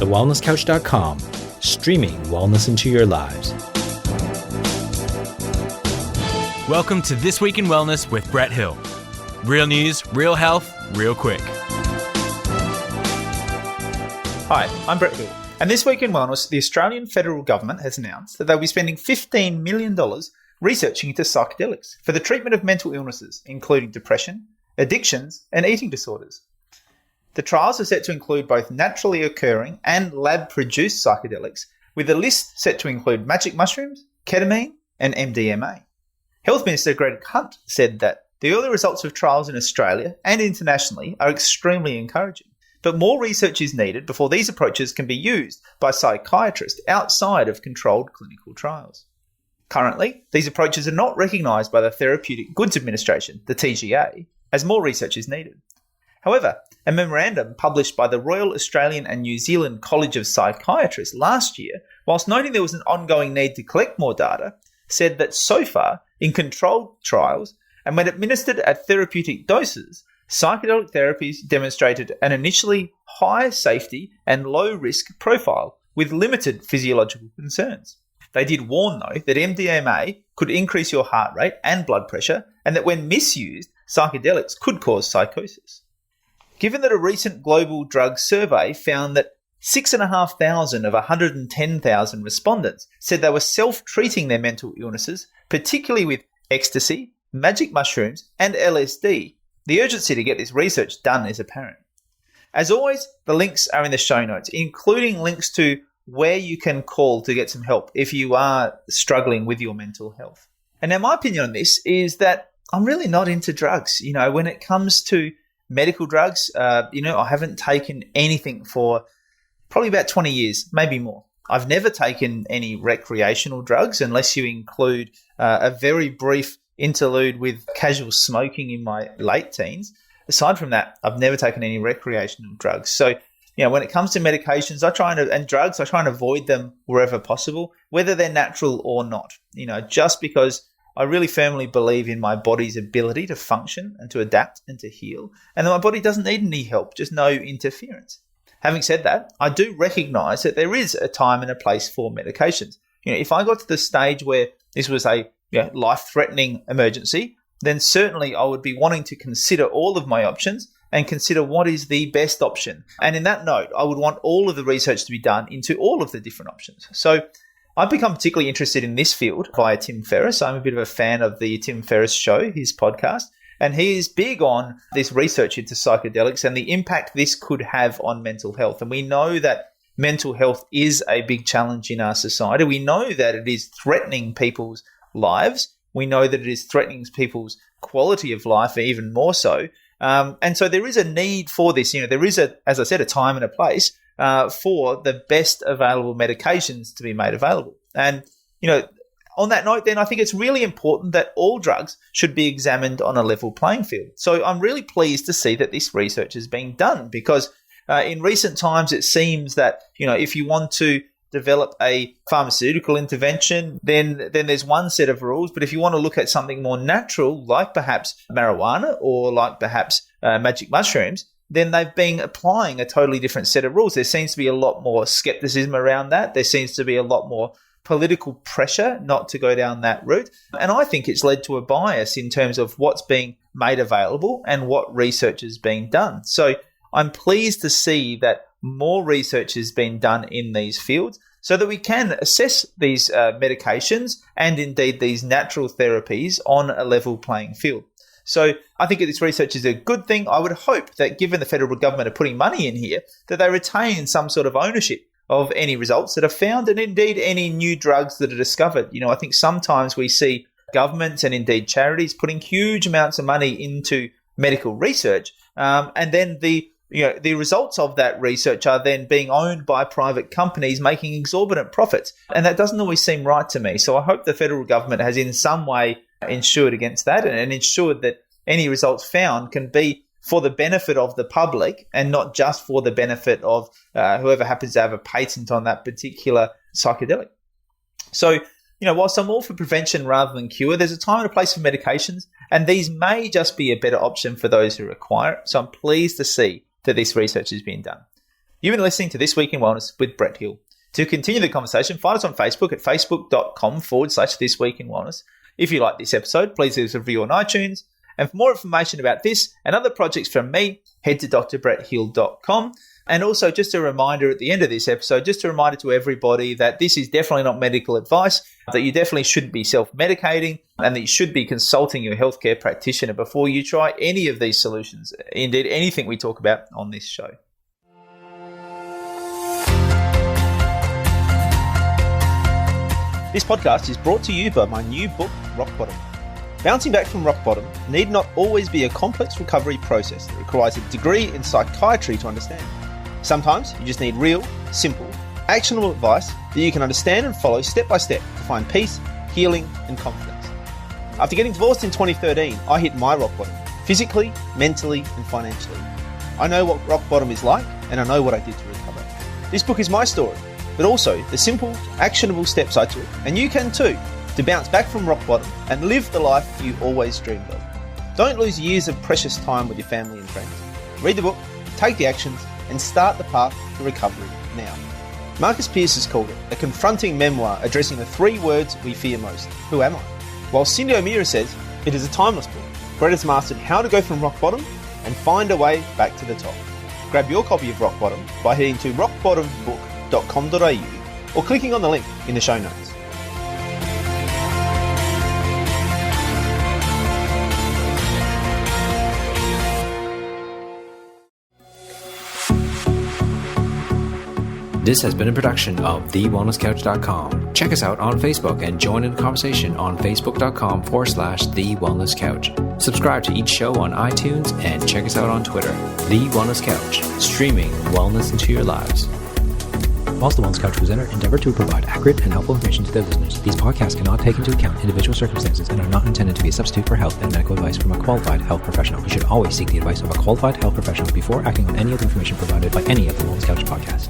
thewellnesscouch.com, streaming wellness into your lives. Welcome to This Week in Wellness with Brett Hill. Real news, real health, real quick. Hi, I'm Brett Hill. And this week in wellness, the Australian federal government has announced that they'll be spending $15 million researching into psychedelics for the treatment of mental illnesses, including depression, addictions, and eating disorders. The trials are set to include both naturally occurring and lab-produced psychedelics, with a list set to include magic mushrooms, ketamine, and MDMA. Health Minister Greg Hunt said that the early results of trials in Australia and internationally are extremely encouraging. But more research is needed before these approaches can be used by psychiatrists outside of controlled clinical trials. Currently, these approaches are not recognised by the Therapeutic Goods Administration, the TGA, as more research is needed. However, a memorandum published by the Royal Australian and New Zealand College of Psychiatrists last year, whilst noting there was an ongoing need to collect more data, said that so far, in controlled trials, and when administered at therapeutic doses, psychedelic therapies demonstrated an initially high safety and low risk profile with limited physiological concerns. They did warn, though, that MDMA could increase your heart rate and blood pressure, and that when misused, psychedelics could cause psychosis. Given that a recent global drug survey found that 6,500 of 110,000 respondents said they were self-treating their mental illnesses, particularly with ecstasy, magic mushrooms, and LSD, the urgency to get this research done is apparent. As always, the links are in the show notes, including links to where you can call to get some help if you are struggling with your mental health. And now my opinion on this is that I'm really not into drugs. When it comes to medical drugs, I haven't taken anything for probably about 20 years, maybe more. I've never taken any recreational drugs unless you include a very brief interlude with casual smoking in my late teens. Aside from that, I've never taken any recreational drugs. So, when it comes to medications, I try and avoid them wherever possible, whether they're natural or not. Just because I really firmly believe in my body's ability to function and to adapt and to heal, and that my body doesn't need any help, just no interference. Having said that, I do recognise that there is a time and a place for medications. If I got to the stage where this was a life-threatening emergency, then certainly I would be wanting to consider all of my options and consider what is the best option. And in that note, I would want all of the research to be done into all of the different options. So I've become particularly interested in this field via Tim Ferriss. I'm a bit of a fan of the Tim Ferriss show, his podcast, and he is big on this research into psychedelics and the impact this could have on mental health. And we know that mental health is a big challenge in our society. We know that it is threatening people's lives. We know that it is threatening people's quality of life even more so. And so there is a need for this. There is, as I said, a time and a place for the best available medications to be made available. And, on that note, then I think it's really important that all drugs should be examined on a level playing field. So I'm really pleased to see that this research is being done because in recent times it seems that, if you want to develop a pharmaceutical intervention, then there's one set of rules. But if you want to look at something more natural, like perhaps marijuana or like perhaps magic mushrooms, then they've been applying a totally different set of rules. There seems to be a lot more skepticism around that. There seems to be a lot more political pressure not to go down that route. And I think it's led to a bias in terms of what's being made available and what research is being done. So I'm pleased to see that more research has been done in these fields so that we can assess these medications and indeed these natural therapies on a level playing field. So I think this research is a good thing. I would hope that given the federal government are putting money in here, that they retain some sort of ownership of any results that are found and indeed any new drugs that are discovered. I think sometimes we see governments and indeed charities putting huge amounts of money into medical research and then the results of that research are then being owned by private companies making exorbitant profits. And that doesn't always seem right to me. So I hope the federal government has in some way ensured against that and ensured that any results found can be for the benefit of the public and not just for the benefit of whoever happens to have a patent on that particular psychedelic. So, whilst I'm all for prevention rather than cure, there's a time and a place for medications, and these may just be a better option for those who require it. So I'm pleased to see that this research is being done. You've been listening to This Week in Wellness with Brett Hill. To continue the conversation, find us on Facebook at facebook.com/This Week in Wellness. If you like this episode, please leave us a review on iTunes. And for more information about this and other projects from me, head to drbretthill.com. And also just a reminder at the end of this episode, just a reminder to everybody that this is definitely not medical advice, that you definitely shouldn't be self-medicating, and that you should be consulting your healthcare practitioner before you try any of these solutions, indeed anything we talk about on this show. This podcast is brought to you by my new book, Rock Bottom. Bouncing back from rock bottom need not always be a complex recovery process that requires a degree in psychiatry to understand. Sometimes you just need real, simple, actionable advice that you can understand and follow step by step to find peace, healing, and confidence. After getting divorced in 2013, I hit my rock bottom, physically, mentally, and financially. I know what rock bottom is like, and I know what I did to recover. This book is my story, but also the simple, actionable steps I took, and you can too, to bounce back from rock bottom and live the life you always dreamed of. Don't lose years of precious time with your family and friends. Read the book, take the actions, and start the path to recovery now. Marcus Pearce has called it a confronting memoir addressing the 3 words we fear most. Who am I? While Cindy O'Meara says it is a timeless book. Brett has mastered how to go from rock bottom and find a way back to the top. Grab your copy of Rock Bottom by heading to rockbottombook.com.au or clicking on the link in the show notes. This has been a production of thewellnesscouch.com. Check us out on Facebook and join in the conversation on facebook.com/thewellnesscouch. Subscribe to each show on iTunes and check us out on Twitter. The Wellness Couch, streaming wellness into your lives. Whilst the Wellness Couch presenter endeavor to provide accurate and helpful information to their listeners, these podcasts cannot take into account individual circumstances and are not intended to be a substitute for health and medical advice from a qualified health professional. You should always seek the advice of a qualified health professional before acting on any of the information provided by any of the Wellness Couch podcasts.